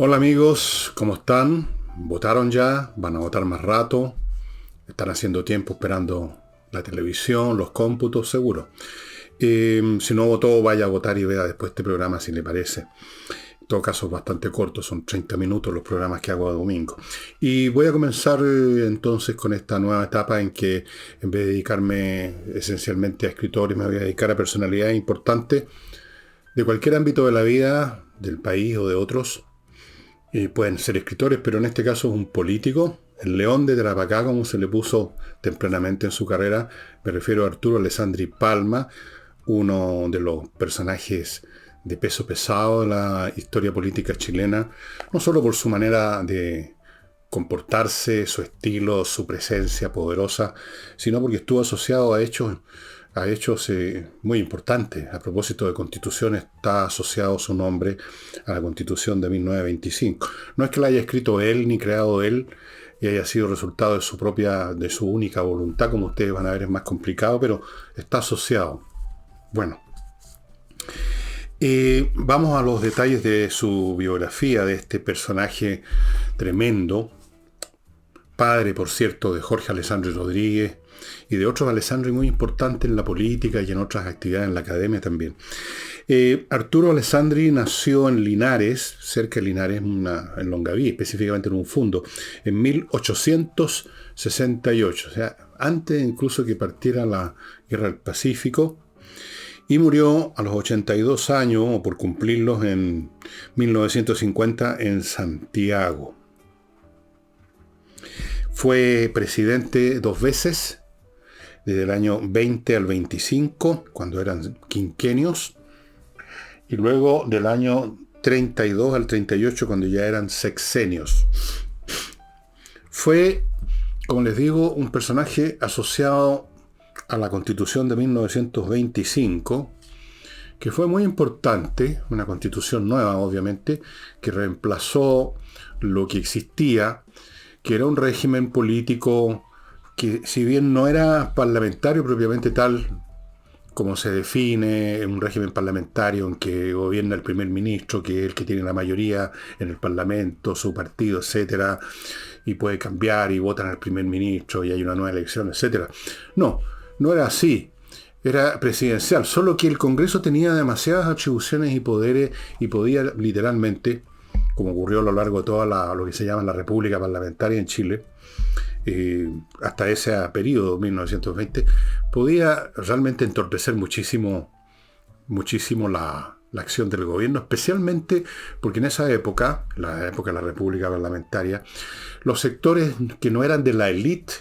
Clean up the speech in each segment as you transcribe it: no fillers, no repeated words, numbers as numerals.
Hola amigos, ¿cómo están? ¿Votaron ya? ¿Van a votar más rato? ¿Están haciendo tiempo esperando la televisión, los cómputos? Seguro. Si no votó, vaya a votar y vea después este programa si le parece. En todo caso es bastante corto, son 30 minutos los programas que hago de domingo. Y voy a comenzar entonces con esta nueva etapa en que en vez de dedicarme esencialmente a escritores, me voy a dedicar a personalidades importantes de cualquier ámbito de la vida, del país o de otros. Pueden ser escritores, pero en este caso es un político, el león de Tarapacá, como se le puso tempranamente en su carrera. Me refiero a Arturo Alessandri Palma, uno de los personajes de peso pesado de la historia política chilena, no solo por su manera de comportarse, su estilo, su presencia poderosa, sino porque estuvo asociado a hechos muy importantes. A propósito de Constitución, está asociado su nombre a la Constitución de 1925. No es que la haya escrito él ni creado él y haya sido resultado de su única voluntad, como ustedes van a ver es más complicado, pero está asociado. Bueno, vamos a los detalles de su biografía, de este personaje tremendo, padre, por cierto, de Jorge Alessandri Rodríguez y de otros Alessandri muy importantes en la política y en otras actividades en la academia también. Arturo Alessandri nació en Linares, cerca de Linares, en Longaví, específicamente en un fundo, en 1868, o sea, antes incluso que partiera la Guerra del Pacífico, y murió a los 82 años, o por cumplirlos, en 1950 en Santiago. Fue presidente 2 veces, desde el año 20 al 25, cuando eran quinquenios, y luego del año 32 al 38, cuando ya eran sexenios. Fue, como les digo, un personaje asociado a la Constitución de 1925, que fue muy importante, una constitución nueva, obviamente, que reemplazó lo que existía, que era un régimen político que, si bien no era parlamentario propiamente tal como se define, un régimen parlamentario en que gobierna el primer ministro, que es el que tiene la mayoría en el parlamento, su partido, etcétera, y puede cambiar y votan al primer ministro y hay una nueva elección, etcétera. No, no era así. Era presidencial, solo que el Congreso tenía demasiadas atribuciones y poderes y podía literalmente, como ocurrió a lo largo de toda lo que se llama la República Parlamentaria en Chile, hasta ese periodo, 1920, podía realmente entorpecer muchísimo la acción del gobierno, especialmente porque en esa época, la época de la República Parlamentaria, los sectores que no eran de la élite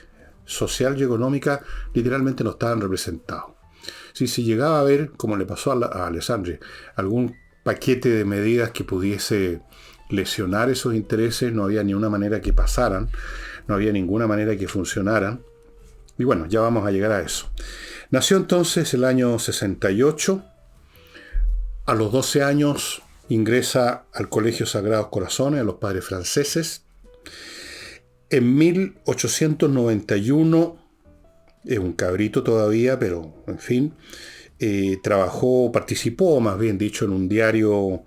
social y económica literalmente no estaban representados. Si se llegaba a ver, como le pasó a Alessandri, algún paquete de medidas que pudiese lesionar esos intereses, no había ni una manera que pasaran, no había ninguna manera que funcionaran. Y bueno, ya vamos a llegar a eso. Nació entonces el año 68. A los 12 años ingresa al Colegio Sagrados Corazones, a los padres franceses. En 1891, es un cabrito todavía, pero en fin, participó más bien dicho, en un diario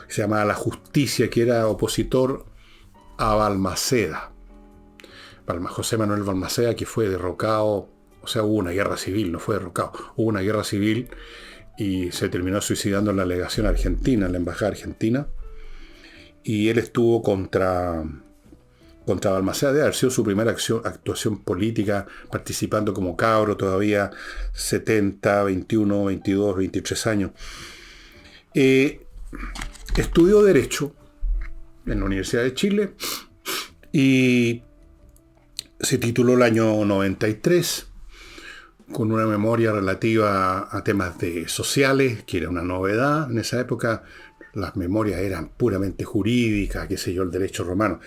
que se llamaba La Justicia, que era opositor a Balmaceda. José Manuel Balmaceda, que fue derrocado, o sea, hubo una guerra civil, no fue derrocado, hubo una guerra civil y se terminó suicidando en la legación argentina, en la embajada argentina, y él estuvo contra Balmaceda, de haber sido su primera actuación política, participando como cabro todavía, 70, 21, 22, 23 años. Estudió Derecho en la Universidad de Chile y se tituló el año 93 con una memoria relativa a temas sociales, que era una novedad. En esa época las memorias eran puramente jurídicas, qué sé yo, el derecho romano.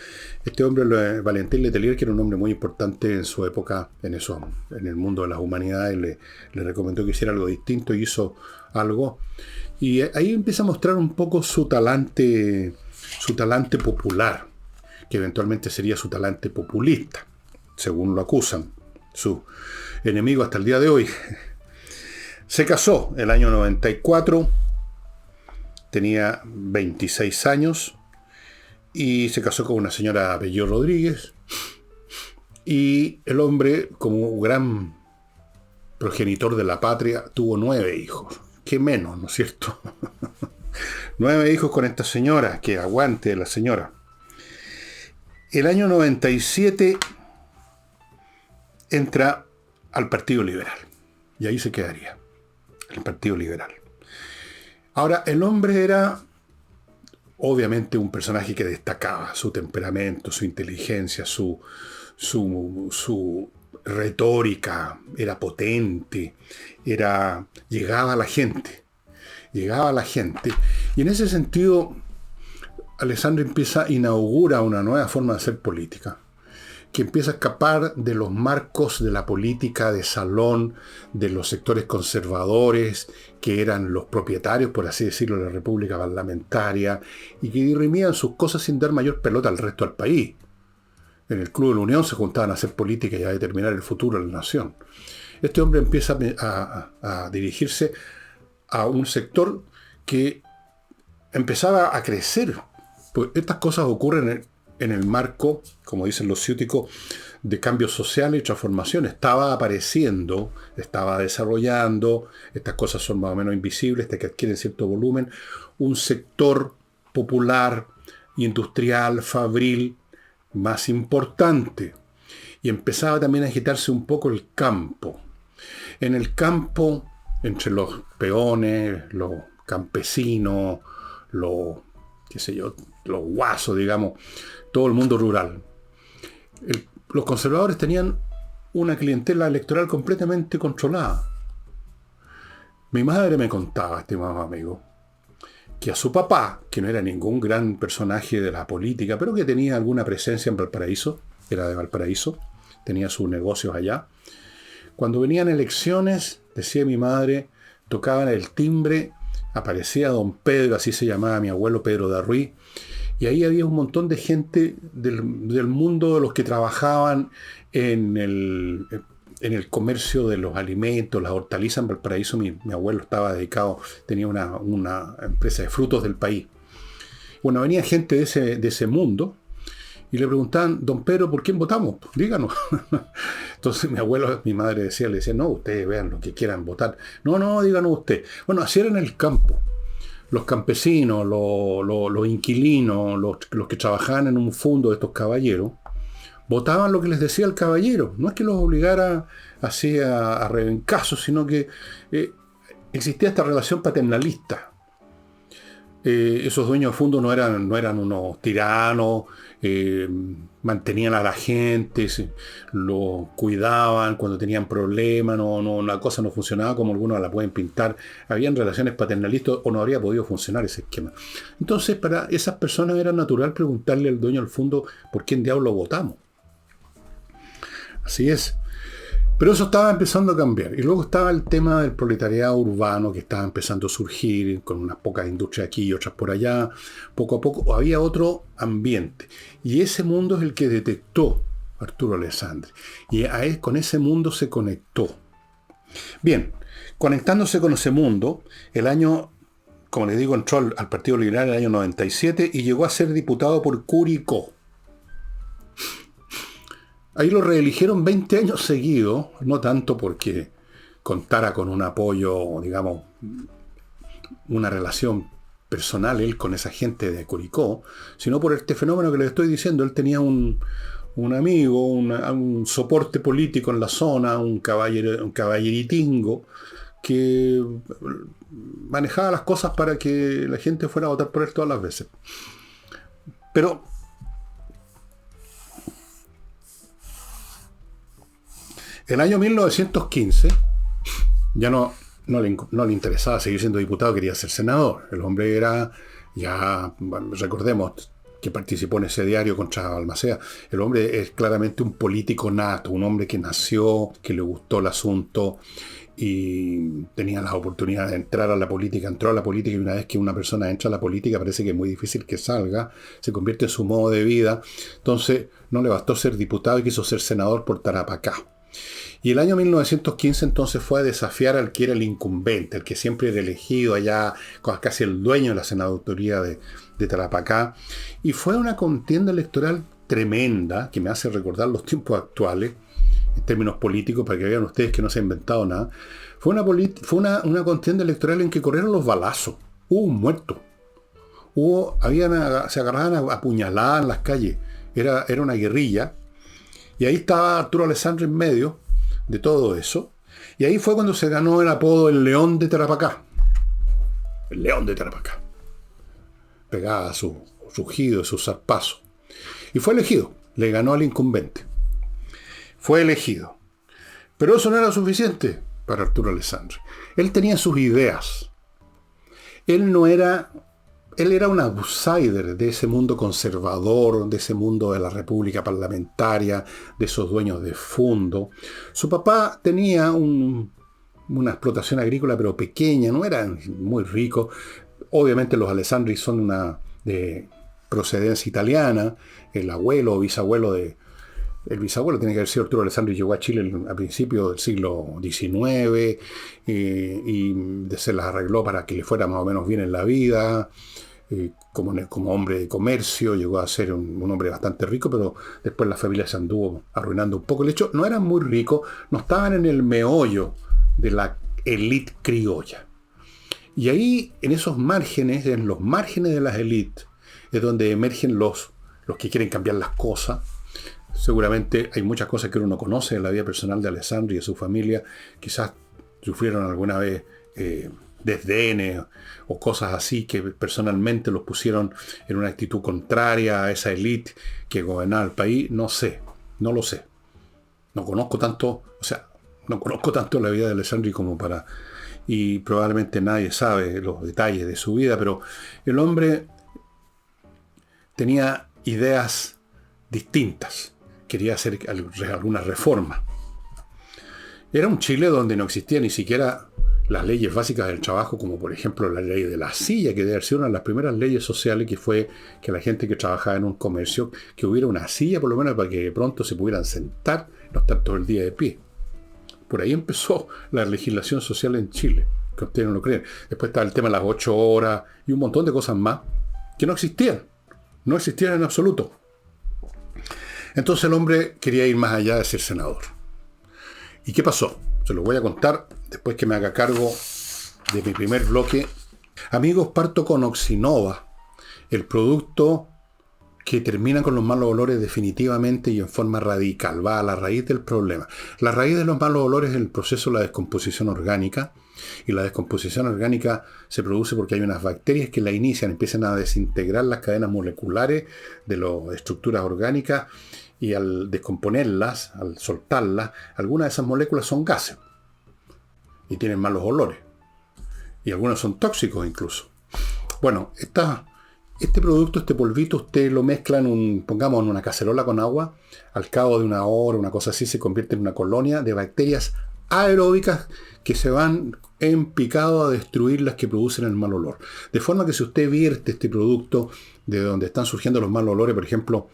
Este hombre, Valentín Letelier, que era un hombre muy importante en su época, en el mundo de las humanidades, le recomendó que hiciera algo distinto y hizo algo. Y ahí empieza a mostrar un poco su talante popular, que eventualmente sería su talante populista, según lo acusan su enemigo hasta el día de hoy. Se casó el año 94, tenía 26 años y se casó con una señora de apellido Rodríguez, y el hombre, como gran progenitor de la patria, tuvo 9 hijos. ¿Qué menos, no es cierto? 9 hijos con esta señora, que aguante la señora. El año 97 entra al Partido Liberal, y ahí se quedaría, el Partido Liberal. Ahora, el hombre era obviamente un personaje que destacaba su temperamento, su inteligencia, su retórica, era potente, llegaba a la gente, y en ese sentido Alessandri inaugura una nueva forma de hacer política, que empieza a escapar de los marcos de la política de salón, de los sectores conservadores, que eran los propietarios, por así decirlo, de la República Parlamentaria, y que dirimían sus cosas sin dar mayor pelota al resto del país. En el Club de la Unión se juntaban a hacer política y a determinar el futuro de la nación. Este hombre empieza a dirigirse a un sector que empezaba a crecer. Pues estas cosas ocurren en el marco, como dicen los ciúticos, de cambios sociales y transformación. Estaba apareciendo, estaba desarrollando, estas cosas son más o menos invisibles, hasta que adquieren cierto volumen, un sector popular, industrial, fabril, más importante. Y empezaba también a agitarse un poco el campo. En el campo, entre los peones, los campesinos, los guasos, digamos, todo el mundo rural. Los conservadores tenían una clientela electoral completamente controlada. Mi madre me contaba, estimado amigo, que a su papá, que no era ningún gran personaje de la política, pero que tenía alguna presencia en Valparaíso, era de Valparaíso, tenía sus negocios allá, cuando venían elecciones, decía mi madre, tocaban el timbre, aparecía don Pedro, así se llamaba mi abuelo Pedro de Ruiz, y ahí había un montón de gente del mundo, de los que trabajaban en el comercio de los alimentos, las hortalizas en Valparaíso. Mi abuelo estaba dedicado, tenía una empresa de frutos del país. Bueno, venía gente de ese mundo y le preguntaban, don Pedro, ¿por quién votamos? Díganos. Entonces mi madre le decía, no, ustedes vean lo que quieran votar. No, díganos usted. Bueno, así era en el campo. Los campesinos, los inquilinos, los que trabajaban en un fondo de estos caballeros, votaban lo que les decía el caballero. No es que los obligara así a rebencazos, sino que existía esta relación paternalista. Esos dueños de fondo no eran unos tiranos, mantenían a la gente, lo cuidaban cuando tenían problemas, la cosa no funcionaba como algunos la pueden pintar. Habían relaciones paternalistas o no habría podido funcionar ese esquema. Entonces, para esas personas era natural preguntarle al dueño del fondo por quién diablo votamos. Así es. Pero eso estaba empezando a cambiar. Y luego estaba el tema del proletariado urbano que estaba empezando a surgir, con unas pocas industrias aquí y otras por allá. Poco a poco había otro ambiente. Y ese mundo es el que detectó Arturo Alessandri. Y con ese mundo se conectó. Bien, conectándose con ese mundo, el año, como les digo, entró al Partido Liberal en el año 97 y llegó a ser diputado por Curicó. Ahí lo reeligieron 20 años seguidos, no tanto porque contara con un apoyo, digamos, una relación personal él con esa gente de Curicó, sino por este fenómeno que les estoy diciendo. Él tenía un amigo, un soporte político en la zona, un caballeritingo, que manejaba las cosas para que la gente fuera a votar por él todas las veces. Pero el año 1915 ya no le interesaba seguir siendo diputado, quería ser senador. El hombre era, ya recordemos que participó en ese diario contra Balmaceda, el hombre es claramente un político nato, un hombre que nació, que le gustó el asunto y tenía las oportunidades de entrar a la política, entró a la política, y una vez que una persona entra a la política parece que es muy difícil que salga, se convierte en su modo de vida. Entonces no le bastó ser diputado y quiso ser senador por Tarapacá. Y el año 1915 entonces fue a desafiar al que era el incumbente, el que siempre era elegido allá, casi el dueño de la senaduría de de Tarapacá, y fue una contienda electoral tremenda, que me hace recordar los tiempos actuales, en términos políticos, para que vean ustedes que no se ha inventado nada. Fue una contienda electoral en que corrieron los balazos, hubo un muerto, se agarraban a puñaladas en las calles, era una guerrilla, y ahí estaba Arturo Alessandri en medio de todo eso, y ahí fue cuando se ganó el apodo el León de Tarapacá. El León de Tarapacá. Pegaba su rugido, su zarpazo. Y fue elegido. Le ganó al incumbente. Fue elegido. Pero eso no era suficiente para Arturo Alessandri. Él tenía sus ideas. Él era un outsider de ese mundo conservador, de ese mundo de la república parlamentaria, de esos dueños de fondo. Su papá tenía una explotación agrícola, pero pequeña, no era muy rico. Obviamente los Alessandri son de procedencia italiana. El abuelo o bisabuelo el bisabuelo tiene que haber sido Arturo Alessandri, llegó a Chile a principios del siglo XIX y se las arregló para que le fuera más o menos bien en la vida. Como hombre de comercio, llegó a ser un hombre bastante rico, pero después la familia se anduvo arruinando un poco. De hecho, no eran muy ricos, no estaban en el meollo de la élite criolla. Y ahí, en esos márgenes, en los márgenes de las élites, es donde emergen los que quieren cambiar las cosas. Seguramente hay muchas cosas que uno no conoce en la vida personal de Alessandri y de su familia. Quizás sufrieron alguna vez desdenes o cosas así que personalmente los pusieron en una actitud contraria a esa élite que gobernaba el país. No sé, no lo sé. No conozco tanto la vida de Alessandri como para... Y probablemente nadie sabe los detalles de su vida, pero el hombre tenía ideas distintas. Quería hacer alguna reforma. Era un Chile donde no existía ni siquiera las leyes básicas del trabajo, como por ejemplo la ley de la silla, que debe haber sido una de las primeras leyes sociales, que fue que la gente que trabajaba en un comercio, que hubiera una silla por lo menos para que de pronto se pudieran sentar, no estar todo el día de pie. Por ahí empezó la legislación social en Chile, que ustedes no lo creen. Después estaba el tema de las 8 horas y un montón de cosas más que no existían. No existían en absoluto. Entonces el hombre quería ir más allá de ser senador. ¿Y qué pasó? Se los voy a contar después que me haga cargo de mi primer bloque. Amigos, parto con Oxinova, el producto que termina con los malos olores definitivamente y en forma radical. Va a la raíz del problema. La raíz de los malos olores es el proceso de la descomposición orgánica. Y la descomposición orgánica se produce porque hay unas bacterias que la inician, empiezan a desintegrar las cadenas moleculares de las estructuras orgánicas, y al descomponerlas, al soltarlas, algunas de esas moléculas son gases y tienen malos olores. Y algunos son tóxicos incluso. Bueno, este producto, este polvito, usted lo mezcla pongamos en una cacerola con agua. Al cabo de una hora, una cosa así, se convierte en una colonia de bacterias aeróbicas que se van en picado a destruir las que producen el mal olor. De forma que si usted vierte este producto de donde están surgiendo los malos olores, por ejemplo,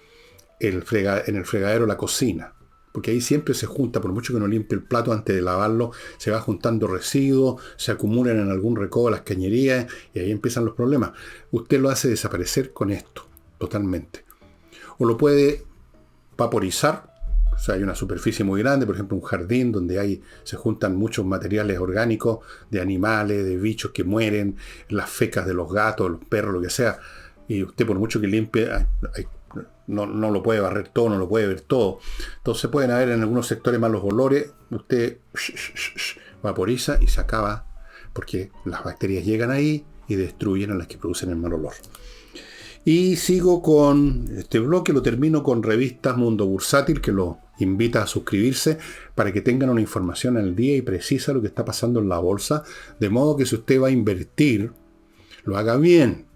en el fregadero de la cocina, porque ahí siempre se junta, por mucho que uno limpie el plato antes de lavarlo, se va juntando residuos, se acumulan en algún recodo de las cañerías y ahí empiezan los problemas. Usted lo hace desaparecer con esto, totalmente. O lo puede vaporizar. O sea, hay una superficie muy grande, por ejemplo un jardín donde se juntan muchos materiales orgánicos de animales, de bichos que mueren, las fecas de los gatos, los perros, lo que sea, y usted por mucho que limpie, no lo puede barrer todo, no lo puede ver todo. Entonces pueden haber en algunos sectores malos olores, usted vaporiza y se acaba, porque las bacterias llegan ahí y destruyen a las que producen el mal olor. Y sigo con este bloque, lo termino con Revistas Mundo Bursátil, que lo invita a suscribirse para que tengan una información al día y precisa lo que está pasando en la bolsa, de modo que si usted va a invertir, lo haga bien,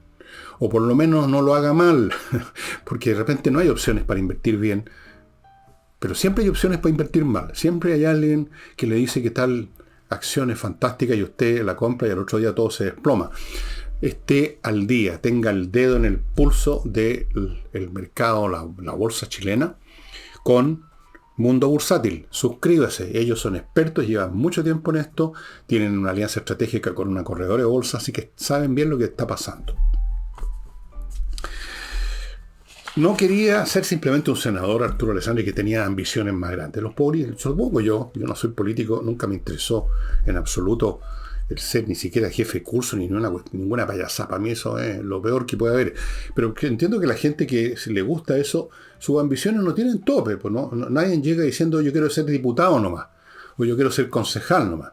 o por lo menos no lo haga mal, porque de repente no hay opciones para invertir bien, pero siempre hay opciones para invertir mal. Siempre hay alguien que le dice que tal acción es fantástica y usted la compra y al otro día todo se desploma. Esté al día, tenga el dedo en el pulso del mercado, la bolsa chilena, con Mundo Bursátil. Suscríbase, ellos son expertos, llevan mucho tiempo en esto, tienen una alianza estratégica con una corredora de bolsa, así que saben bien lo que está pasando. no quería ser simplemente un senador, Arturo Alessandri, que tenía ambiciones más grandes. Los pobres, supongo yo no soy político, nunca me interesó en absoluto el ser ni siquiera jefe de curso, ni ninguna payasada. Para mí eso es lo peor que puede haber. Pero entiendo que la gente que le gusta eso, sus ambiciones no tienen tope. Pues nadie llega diciendo yo quiero ser diputado nomás, o yo quiero ser concejal nomás.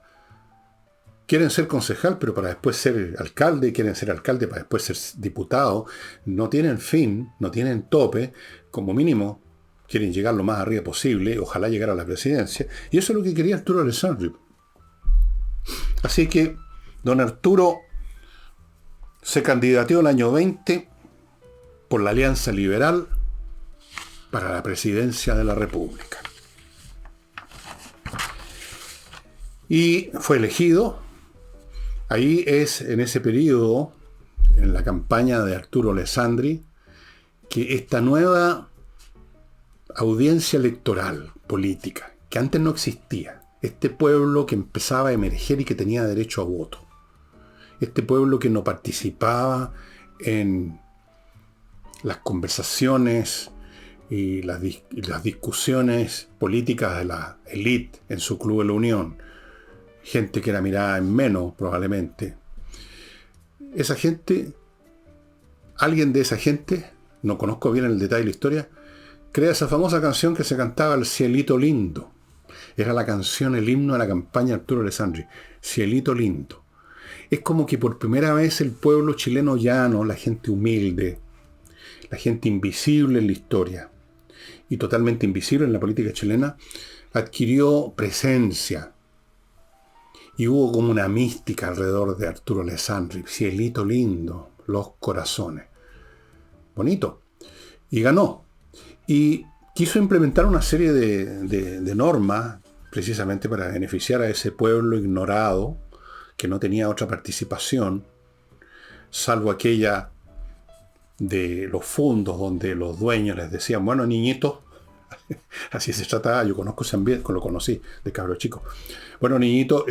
Quieren ser concejal, pero para después ser alcalde, quieren ser alcalde para después ser diputado. No tienen fin, no tienen tope, como mínimo quieren llegar lo más arriba posible, ojalá llegar a la presidencia. Y eso es lo que quería Arturo Alessandri. Así que don Arturo se candidateó el año 20 por la Alianza Liberal para la presidencia de la República. Y fue elegido. Ahí es, en ese periodo, en la campaña de Arturo Alessandri, que esta nueva audiencia electoral política, que antes no existía, este pueblo que empezaba a emerger y que tenía derecho a voto, este pueblo que no participaba en las conversaciones y las discusiones políticas de la élite en su club de la Unión, gente que era mirada en menos probablemente. Esa gente, alguien de esa gente, no conozco bien el detalle de la historia, crea esa famosa canción que se cantaba, El Cielito Lindo. Era la canción, el himno de la campaña de Arturo Alessandri, Cielito Lindo. Es como que por primera vez el pueblo chileno llano, la gente humilde, la gente invisible en la historia y totalmente invisible en la política chilena, adquirió presencia. Y hubo como una mística alrededor de Arturo Alessandri, Cielito Lindo, los corazones. Bonito. Y ganó. Y quiso implementar una serie de normas precisamente para beneficiar a ese pueblo ignorado que no tenía otra participación, salvo aquella de los fondos donde los dueños les decían, bueno, niñitos, así se trataba, yo conozco ese ambiente, lo conocí de cabro chico. Bueno, niñitos,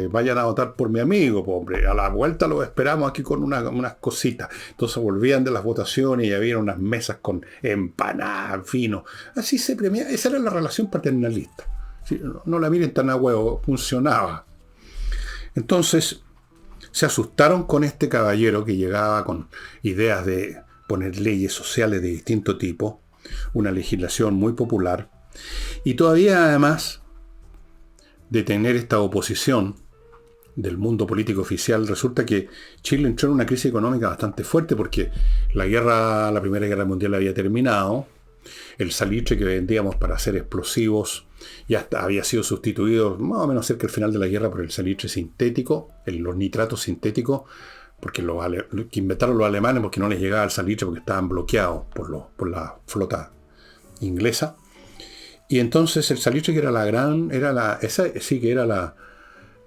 vayan a votar por mi amigo, hombre. A la vuelta los esperamos aquí con unas cositas. Entonces volvían de las votaciones y había unas mesas con empanadas, vino. Así se premiaba. Esa era la relación paternalista. ¿Sí? No la miren tan a huevo, funcionaba. Entonces se asustaron con este caballero que llegaba con ideas de poner leyes sociales de distinto tipo, una legislación muy popular, y todavía además de tener esta oposición del mundo político oficial, resulta que Chile entró en una crisis económica bastante fuerte porque la Primera Guerra Mundial había terminado, el salitre que vendíamos para hacer explosivos ya había sido sustituido más o menos cerca del final de la guerra por el salitre sintético, los nitratos sintéticos, porque que inventaron los alemanes porque no les llegaba el salitre porque estaban bloqueados por la flota inglesa. Y entonces el salitre, que era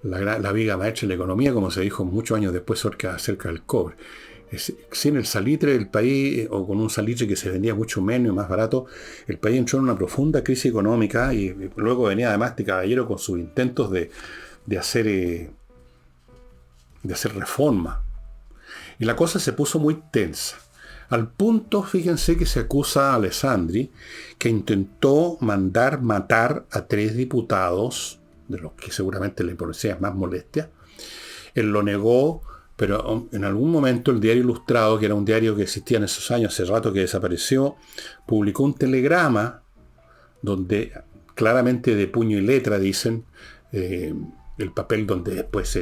la viga maestra de la economía, como se dijo muchos años después acerca del cobre. Sin el salitre, el país, o con un salitre que se vendía mucho menos y más barato, el país entró en una profunda crisis económica y luego venía además este caballero con sus intentos de hacer reforma. Y la cosa se puso muy tensa. Al punto, fíjense, que se acusa a Alessandri que intentó mandar matar a 3 diputados, de los que seguramente le producía más molestia. Él lo negó, pero en algún momento el Diario Ilustrado, que era un diario que existía en esos años, hace rato que desapareció, publicó un telegrama donde claramente de puño y letra dicen el papel donde después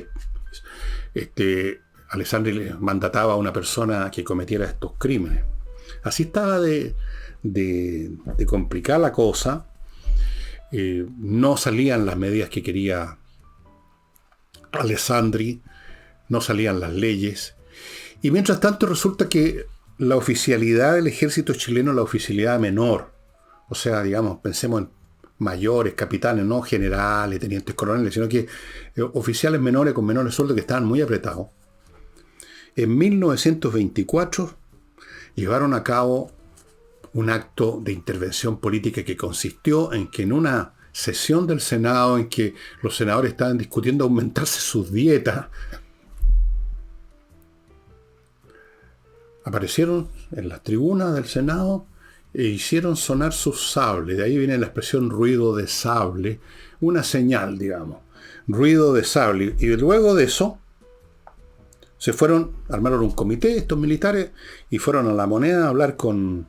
Alessandri le mandataba a una persona que cometiera estos crímenes. Así estaba de complicar la cosa. No salían las medidas que quería Alessandri, no salían las leyes. Y mientras tanto resulta que la oficialidad del ejército chileno, la oficialidad menor, o sea, digamos, pensemos en mayores, capitanes, no generales, tenientes coroneles, sino que oficiales menores con menores sueldos que estaban muy apretados. En 1924 llevaron a cabo un acto de intervención política que consistió en que en una sesión del Senado en que los senadores estaban discutiendo aumentarse sus dietas, aparecieron en las tribunas del Senado e hicieron sonar sus sables. De ahí viene la expresión ruido de sable, una señal, digamos. Ruido de sable. Y luego de eso, se fueron, armaron un comité, estos militares, y fueron a La Moneda a hablar con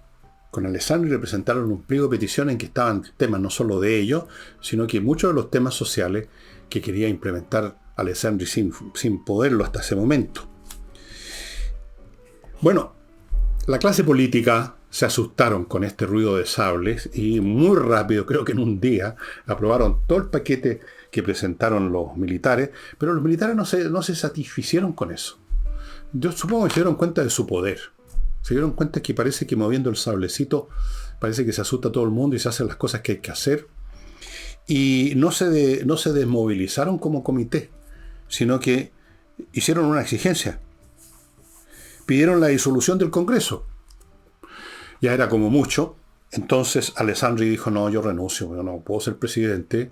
Alessandri, y le presentaron un pliego de petición en que estaban temas no solo de ellos, sino que muchos de los temas sociales que quería implementar Alessandri sin poderlo hasta ese momento. Bueno, la clase política se asustaron con este ruido de sables y muy rápido, creo que en un día, aprobaron todo el paquete que presentaron los militares, pero los militares no se satisficieron con eso. Yo supongo que se dieron cuenta de su poder. Se dieron cuenta que parece que moviendo el sablecito, parece que se asusta a todo el mundo y se hacen las cosas que hay que hacer. Y no se desmovilizaron como comité, sino que hicieron una exigencia. Pidieron la disolución del Congreso. Ya era como mucho. Entonces Alessandri dijo, no, yo renuncio, yo no puedo ser presidente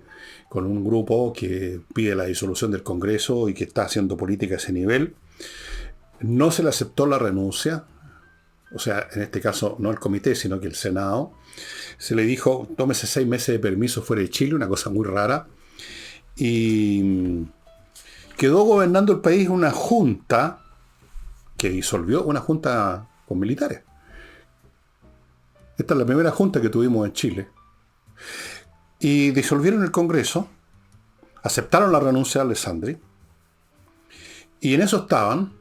con un grupo que pide la disolución del Congreso y que está haciendo política a ese nivel. No se le aceptó la renuncia. O sea, en este caso no el comité, sino que el Senado. Se le dijo, tómese 6 meses de permiso fuera de Chile, una cosa muy rara. Y quedó gobernando el país una junta que disolvió, una junta con militares. Esta es la primera junta que tuvimos en Chile. Y disolvieron el Congreso, aceptaron la renuncia de Alessandri, y en eso estaban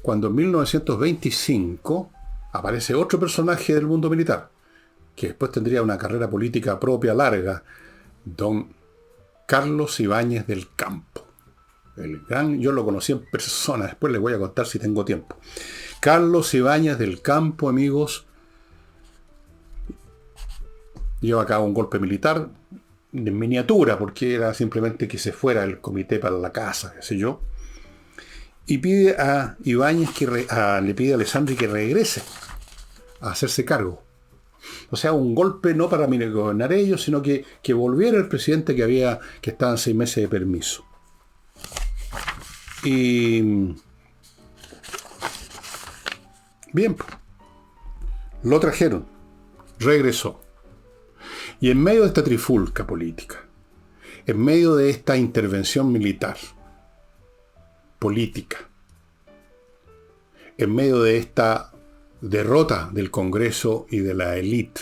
cuando en 1925 aparece otro personaje del mundo militar, que después tendría una carrera política propia larga, don Carlos Ibáñez del Campo. Yo lo conocí en persona, después les voy a contar si tengo tiempo. Carlos Ibáñez del Campo, amigos, lleva a cabo un golpe militar en miniatura, porque era simplemente que se fuera el comité para la casa, qué sé yo, y pide a Ibáñez le pide a Alessandri que regrese a hacerse cargo. O sea, un golpe no para gobernar ellos, sino que volviera el presidente que estaba en 6 meses de permiso. Y bien, lo trajeron, regresó. Y en medio de esta trifulca política, en medio de esta intervención militar, política, en medio de esta derrota del Congreso y de la élite,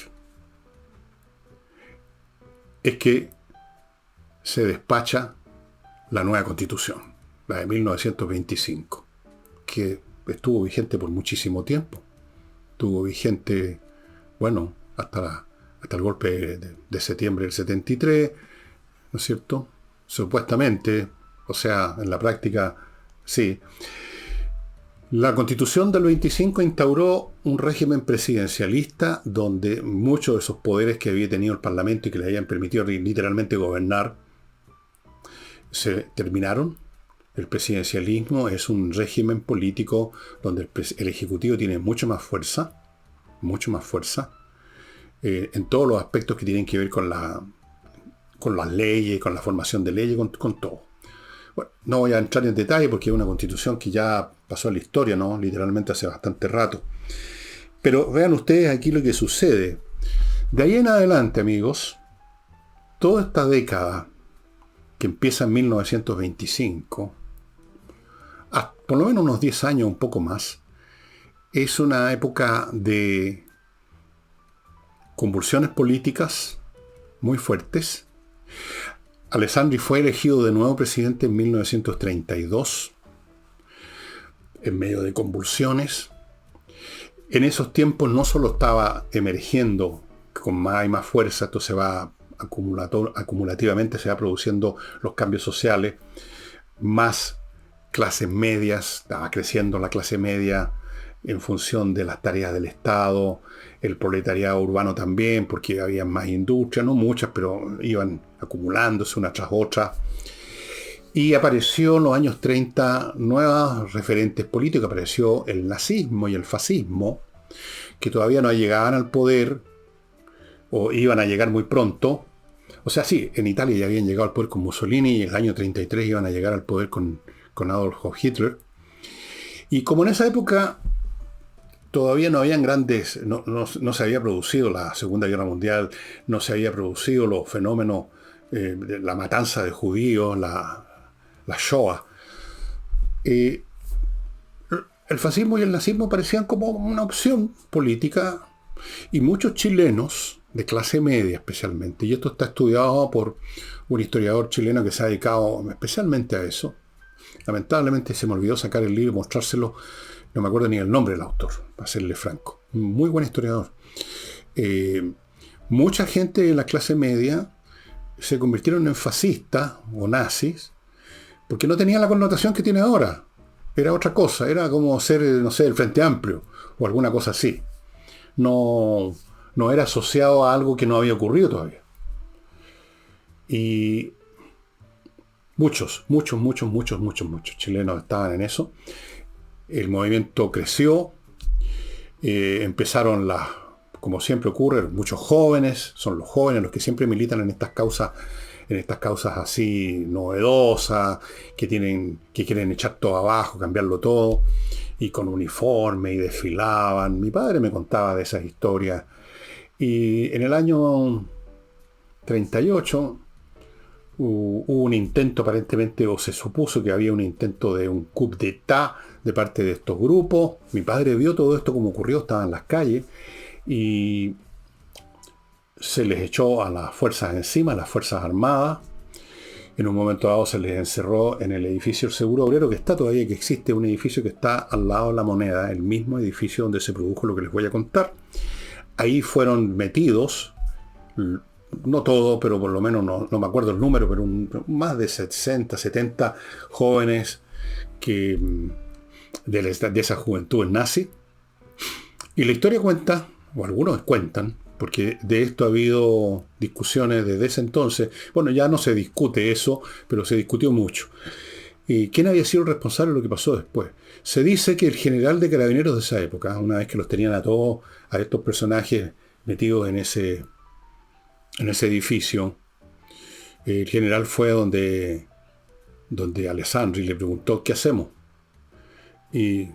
es que se despacha la nueva Constitución, la de 1925, que estuvo vigente por muchísimo tiempo. Estuvo vigente, bueno, hasta el golpe de septiembre del 73, ¿no es cierto? Supuestamente, o sea, en la práctica, sí. La Constitución del 25 instauró un régimen presidencialista donde muchos de esos poderes que había tenido el Parlamento y que le habían permitido literalmente gobernar se terminaron. El presidencialismo es un régimen político donde el Ejecutivo tiene mucho más fuerza, en todos los aspectos que tienen que ver con las leyes, con la formación de leyes, con todo. Bueno, no voy a entrar en detalle porque es una constitución que ya pasó a la historia, ¿no? Literalmente hace bastante rato. Pero vean ustedes aquí lo que sucede. De ahí en adelante, amigos, toda esta década que empieza en 1925, por lo menos unos 10 años, un poco más, es una época de convulsiones políticas muy fuertes. Alessandri fue elegido de nuevo presidente en 1932, en medio de convulsiones. En esos tiempos no solo estaba emergiendo con más y más fuerza, esto se va acumulativamente, se va produciendo los cambios sociales, más clases medias, estaba creciendo la clase media en función de las tareas del Estado, el proletariado urbano también, porque había más industria, no muchas, pero iban acumulándose una tras otra. Y apareció en los años 30 nuevos referentes políticos, apareció el nazismo y el fascismo, que todavía no llegaban al poder, o iban a llegar muy pronto. O sea, sí, en Italia ya habían llegado al poder con Mussolini, y en el año 33 iban a llegar al poder con Adolf Hitler. Y como en esa época todavía no habían grandes, no se había producido la Segunda Guerra Mundial, no se había producido los fenómenos, de la matanza de judíos, la Shoah. Eh, el fascismo y el nazismo parecían como una opción política, y muchos chilenos, de clase media especialmente, y esto está estudiado por un historiador chileno que se ha dedicado especialmente a eso. Lamentablemente se me olvidó sacar el libro y mostrárselo, no me acuerdo ni el nombre del autor, para serle franco. Un muy buen historiador. Mucha gente de la clase media se convirtieron en fascistas o nazis porque no tenía la connotación que tiene ahora. Era otra cosa, era como ser, no sé, el Frente Amplio o alguna cosa así. No era asociado a algo que no había ocurrido todavía. Y muchos chilenos estaban en eso. El movimiento creció, empezaron como siempre ocurre, muchos jóvenes, son los jóvenes los que siempre militan en estas causas así novedosas, que quieren echar todo abajo, cambiarlo todo, y con uniforme, y desfilaban. Mi padre me contaba de esas historias. Y en el año 38 hubo un intento, aparentemente, o se supuso que había un intento de un coup d'état de parte de estos grupos. Mi padre vio todo esto como ocurrió, estaba en las calles, y se les echó a las fuerzas encima, a las fuerzas armadas. En un momento dado se les encerró en el edificio del Seguro Obrero, que está todavía, que existe un edificio que está al lado de la Moneda, el mismo edificio donde se produjo lo que les voy a contar. Ahí fueron metidos, no todo, pero por lo menos no me acuerdo el número, pero más de 60, 70 jóvenes de esa juventud nazi. Y la historia cuenta, o algunos cuentan, porque de esto ha habido discusiones desde ese entonces. Bueno, ya no se discute eso, pero se discutió mucho. ¿Quién había sido el responsable de lo que pasó después? Se dice que el general de carabineros de esa época, una vez que los tenían a todos, a estos personajes metidos en ese edificio, el general fue donde Alessandri le preguntó: ¿qué hacemos? Y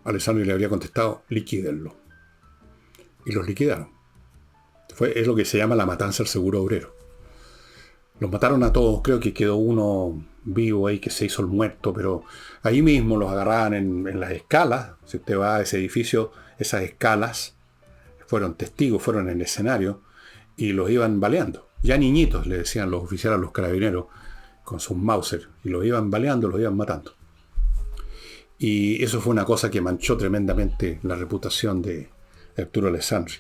Alessandri le habría contestado: liquídenlo. Y los liquidaron. Es lo que se llama la matanza del Seguro Obrero. Los mataron a todos, creo que quedó uno vivo ahí que se hizo el muerto, pero ahí mismo los agarraban en las escalas. Si usted va a ese edificio, esas escalas fueron testigos, fueron en el escenario, y los iban baleando. Ya niñitos, le decían los oficiales a los carabineros, con sus Mauser, y los iban baleando, los iban matando. Y eso fue una cosa que manchó tremendamente la reputación de Arturo Alessandri.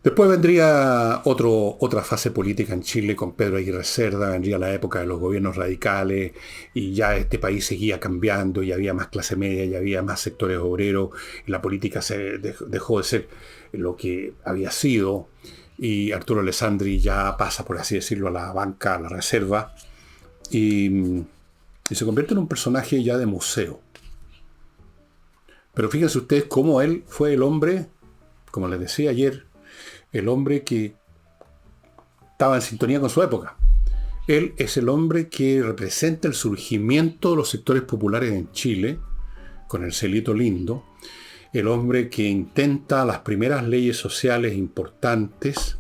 Después vendría otra fase política en Chile con Pedro Aguirre Cerda, vendría la época de los gobiernos radicales, y ya este país seguía cambiando, y había más clase media, y había más sectores obreros, y la política dejó de ser lo que había sido, y Arturo Alessandri ya pasa, por así decirlo, a la banca, a la reserva, y se convierte en un personaje ya de museo. Pero fíjense ustedes cómo él fue el hombre, como les decía ayer, el hombre que estaba en sintonía con su época. Él es el hombre que representa el surgimiento de los sectores populares en Chile, con el celito lindo. El hombre que intenta las primeras leyes sociales importantes.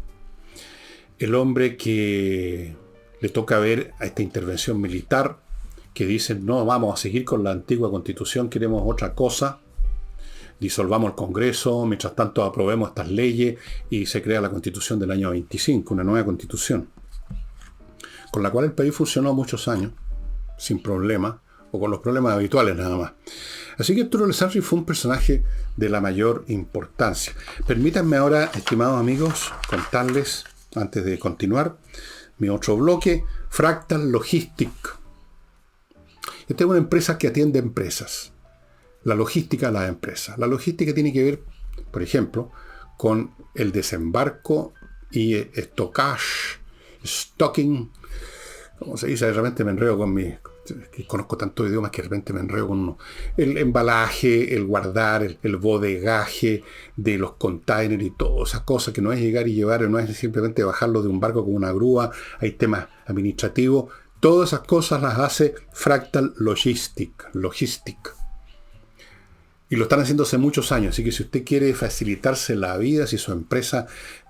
El hombre que le toca ver a esta intervención militar, que dicen: no, vamos a seguir con la antigua constitución, queremos otra cosa. Disolvamos el Congreso, mientras tanto aprobemos estas leyes, y se crea la Constitución del año 25, una nueva Constitución, con la cual el país funcionó muchos años, sin problemas, o con los problemas habituales nada más. Así que Arturo Alessandri fue un personaje de la mayor importancia. Permítanme ahora, estimados amigos, contarles, antes de continuar, mi otro bloque, Fractal Logistic. Esta es una empresa que atiende empresas. La logística de las empresas. La logística tiene que ver, por ejemplo, con el desembarco y stocking. ¿Cómo se dice? De repente me enredo con que conozco tantos idiomas que de repente me enredo con uno. El embalaje, el guardar, el bodegaje de los containers y todas esas cosas, que no es llegar y llevar, no es simplemente bajarlo de un barco con una grúa. Hay temas administrativos. Todas esas cosas las hace Fractal Logistic. Y lo están haciendo hace muchos años, así que si usted quiere facilitarse la vida, si su empresa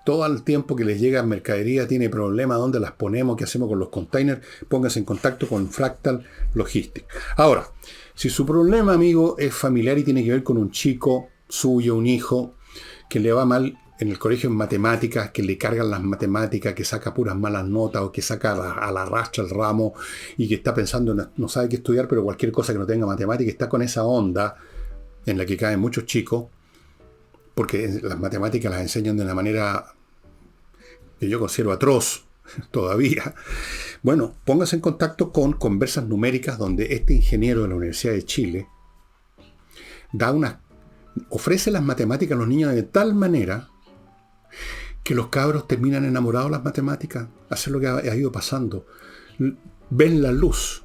todo el tiempo que les llega mercadería tiene problemas, dónde las ponemos, qué hacemos con los containers, póngase en contacto con Fractal Logistics. Ahora, si su problema, amigo, es familiar y tiene que ver con un chico suyo, un hijo, que le va mal en el colegio en matemáticas, que le cargan las matemáticas, que saca puras malas notas o que saca a la rastra el ramo y que está pensando, no sabe qué estudiar, pero cualquier cosa que no tenga matemática, está con esa onda en la que caen muchos chicos, porque las matemáticas las enseñan de una manera que yo considero atroz todavía. Bueno, póngase en contacto con Conversas Numéricas, donde este ingeniero de la Universidad de Chile ofrece las matemáticas a los niños de tal manera que los cabros terminan enamorados de las matemáticas. Hacer lo que ha ido pasando. Ven la luz.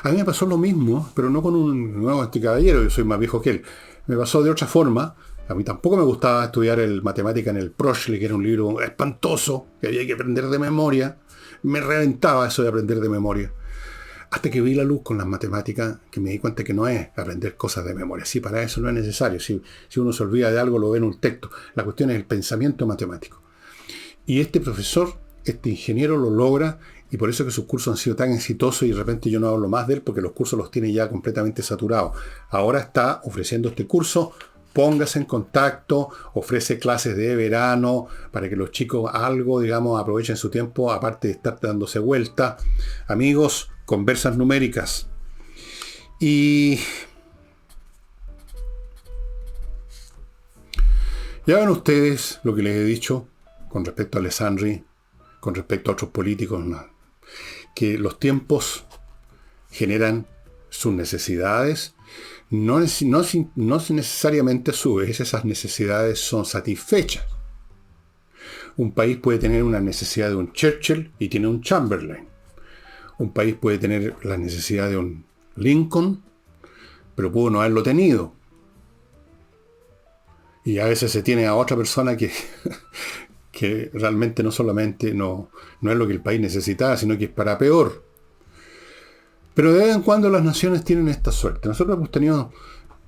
A mí me pasó lo mismo, pero no con un nuevo caballero, yo soy más viejo que él. Me pasó de otra forma. A mí tampoco me gustaba estudiar matemática en el Prochley, que era un libro espantoso, que había que aprender de memoria. Me reventaba eso de aprender de memoria. Hasta que vi la luz con las matemáticas, que me di cuenta que no es aprender cosas de memoria. Sí, para eso no es necesario. Si uno se olvida de algo, lo ve en un texto. La cuestión es el pensamiento matemático. Y este profesor, este ingeniero, lo logra, y por eso que sus cursos han sido tan exitosos, y de repente yo no hablo más de él, porque los cursos los tiene ya completamente saturados. Ahora está ofreciendo este curso. Póngase en contacto, ofrece clases de verano para que los chicos algo, digamos, aprovechen su tiempo, aparte de estar dándose vuelta. Amigos, Conversas Numéricas. Y ya ven ustedes lo que les he dicho con respecto a Alessandri, con respecto a otros políticos, que los tiempos generan sus necesidades. No necesariamente a su vez esas necesidades son satisfechas. Un país puede tener una necesidad de un Churchill y tiene un Chamberlain. Un país puede tener la necesidad de un Lincoln, pero pudo no haberlo tenido. Y a veces se tiene a otra persona que realmente no solamente no es lo que el país necesitaba, sino que es para peor. Pero de vez en cuando las naciones tienen esta suerte. Nosotros hemos tenido,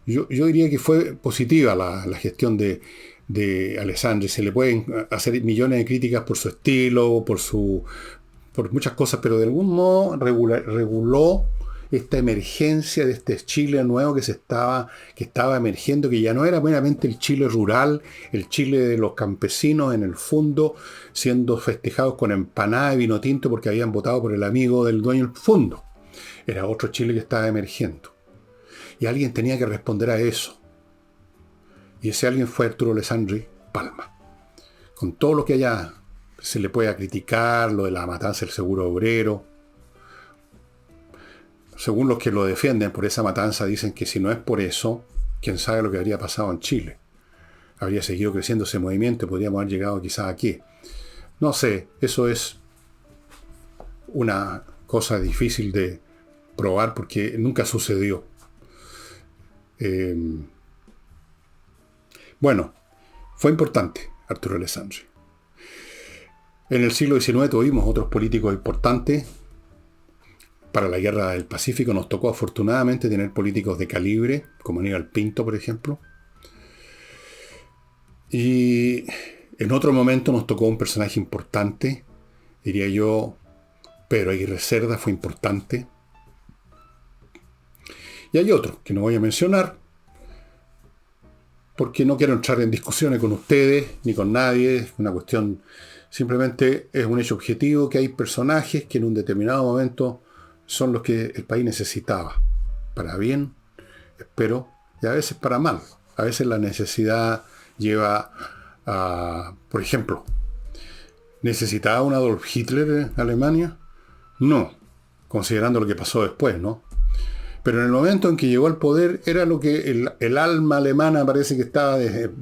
yo diría que fue positiva la gestión de Alessandri. Se le pueden hacer millones de críticas por su estilo, por muchas cosas, pero de algún modo reguló esta emergencia de este Chile nuevo que estaba emergiendo, que ya no era meramente el Chile rural, el Chile de los campesinos en el fondo, siendo festejados con empanada y vino tinto porque habían votado por el amigo del dueño del fondo. Era otro Chile que estaba emergiendo. Y alguien tenía que responder a eso. Y ese alguien fue Arturo Alessandri Palma. Con todo lo que allá se le pueda criticar, lo de la matanza del seguro obrero. Según los que lo defienden por esa matanza, dicen que si no es por eso, quién sabe lo que habría pasado en Chile. Habría seguido creciendo ese movimiento y podríamos haber llegado quizás aquí. No sé, eso es una cosa difícil de probar porque nunca sucedió. Bueno, fue importante Arturo Alessandri. En el siglo XIX tuvimos otros políticos importantes. Para la guerra del Pacífico nos tocó afortunadamente tener políticos de calibre, como Aníbal Pinto, por ejemplo. Y en otro momento nos tocó un personaje importante, diría yo, Pedro Aguirre Cerda fue importante. Y hay otro que no voy a mencionar, porque no quiero entrar en discusiones con ustedes, ni con nadie. Es una cuestión, simplemente es un hecho objetivo que hay personajes que en un determinado momento son los que el país necesitaba. Para bien, espero, y a veces para mal. A veces la necesidad lleva a, por ejemplo, ¿necesitaba un Adolf Hitler en Alemania? No, considerando lo que pasó después, ¿no? Pero en el momento en que llegó al poder era lo que el alma alemana parece que estaba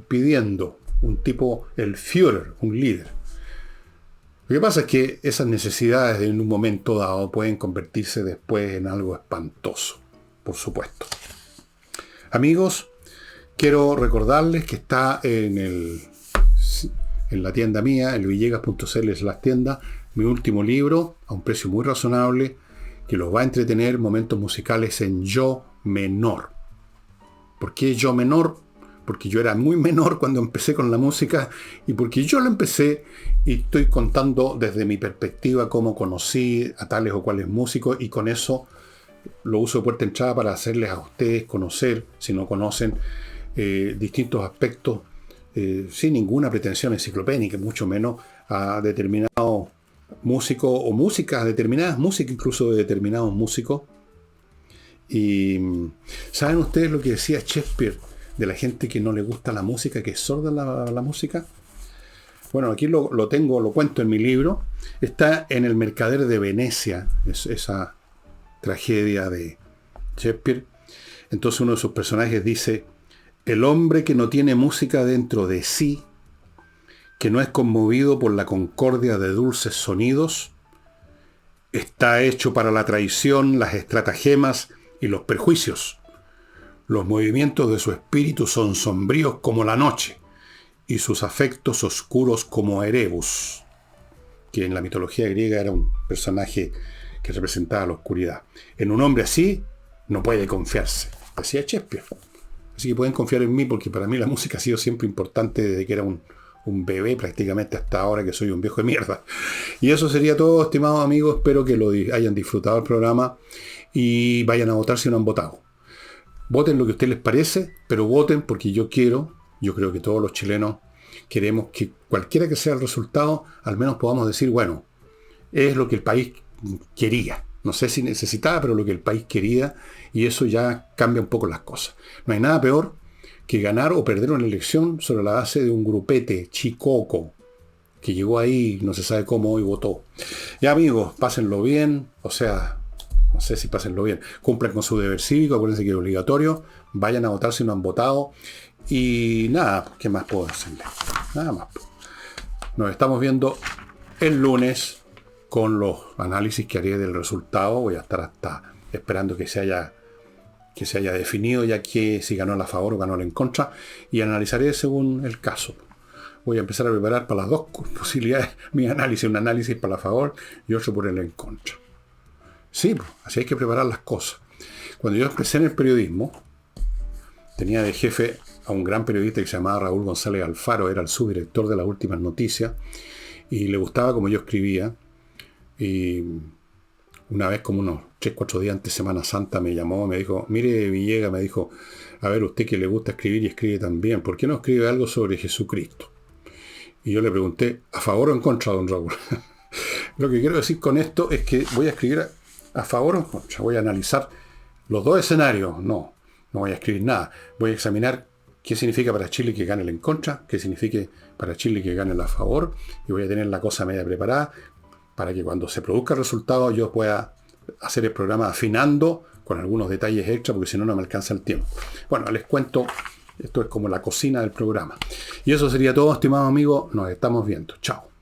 pidiendo. Un tipo, el Führer, un líder. Lo que pasa es que esas necesidades en un momento dado pueden convertirse después en algo espantoso, por supuesto. Amigos, quiero recordarles que está en la tienda mía, el villegas.cl/tienda, mi último libro, a un precio muy razonable, que los va a entretener, momentos musicales en yo menor. ¿Por qué yo menor? Porque yo era muy menor cuando empecé con la música y porque yo lo empecé y estoy contando desde mi perspectiva cómo conocí a tales o cuales músicos y con eso lo uso de puerta de entrada para hacerles a ustedes conocer, si no conocen, distintos aspectos sin ninguna pretensión enciclopédica, mucho menos a determinados músicos o músicas, determinadas músicas incluso de determinados músicos. Y ¿saben ustedes lo que decía Shakespeare de la gente que no le gusta la música, que es sorda la música? Bueno, aquí lo tengo, lo cuento en mi libro. Está en El Mercader de Venecia, esa tragedia de Shakespeare. Entonces uno de sus personajes dice: el hombre que no tiene música dentro de sí, que no es conmovido por la concordia de dulces sonidos, está hecho para la traición, las estratagemas y los perjuicios. Los movimientos de su espíritu son sombríos como la noche, y sus afectos oscuros como Erebus, que en la mitología griega era un personaje que representaba la oscuridad. En un hombre así no puede confiarse, decía Shakespeare. Así que pueden confiar en mí, porque para mí la música ha sido siempre importante desde que era un bebé prácticamente hasta ahora que soy un viejo de mierda. Y eso sería todo, estimados amigos. Espero que lo hayan disfrutado el programa y vayan a votar si no han votado. Voten lo que a ustedes les parece, pero voten porque yo creo que todos los chilenos queremos que cualquiera que sea el resultado, al menos podamos decir, bueno, es lo que el país quería. No sé si necesitaba, pero lo que el país quería, y eso ya cambia un poco las cosas. No hay nada peor que ganar o perder una elección sobre la base de un grupete chicoco que llegó ahí, no se sabe cómo, y votó. Ya amigos, pásenlo bien, o sea, no sé si pásenlo bien, cumplan con su deber cívico, acuérdense que es obligatorio, vayan a votar si no han votado, y nada, ¿qué más puedo decirles? Nada más. Nos estamos viendo el lunes con los análisis que haré del resultado. Voy a estar hasta esperando que se haya definido ya que si ganó a favor o ganó en contra, y analizaré según el caso. Voy a empezar a preparar para las dos posibilidades mi análisis, un análisis para la favor y otro por el en contra. Sí, así hay que preparar las cosas. Cuando yo empecé en el periodismo, tenía de jefe a un gran periodista que se llamaba Raúl González Alfaro, era el subdirector de Las Últimas Noticias, y le gustaba como yo escribía. Y una vez, como unos 3-4 días antes de Semana Santa, me llamó, me dijo: mire Villegas, me dijo, a ver, usted que le gusta escribir y escribe también, ¿por qué no escribe algo sobre Jesucristo? Y yo le pregunté: ¿a favor o en contra, don Raúl? Lo que quiero decir con esto es que voy a escribir a favor o en contra, voy a analizar los dos escenarios. No voy a escribir nada, voy a examinar qué significa para Chile que gane el en contra, qué significa para Chile que gane el a favor, y voy a tener la cosa media preparada para que cuando se produzca el resultado yo pueda hacer el programa afinando con algunos detalles extra, porque si no, no me alcanza el tiempo. Bueno, les cuento, esto es como la cocina del programa. Y eso sería todo, estimados amigos, nos estamos viendo. Chao.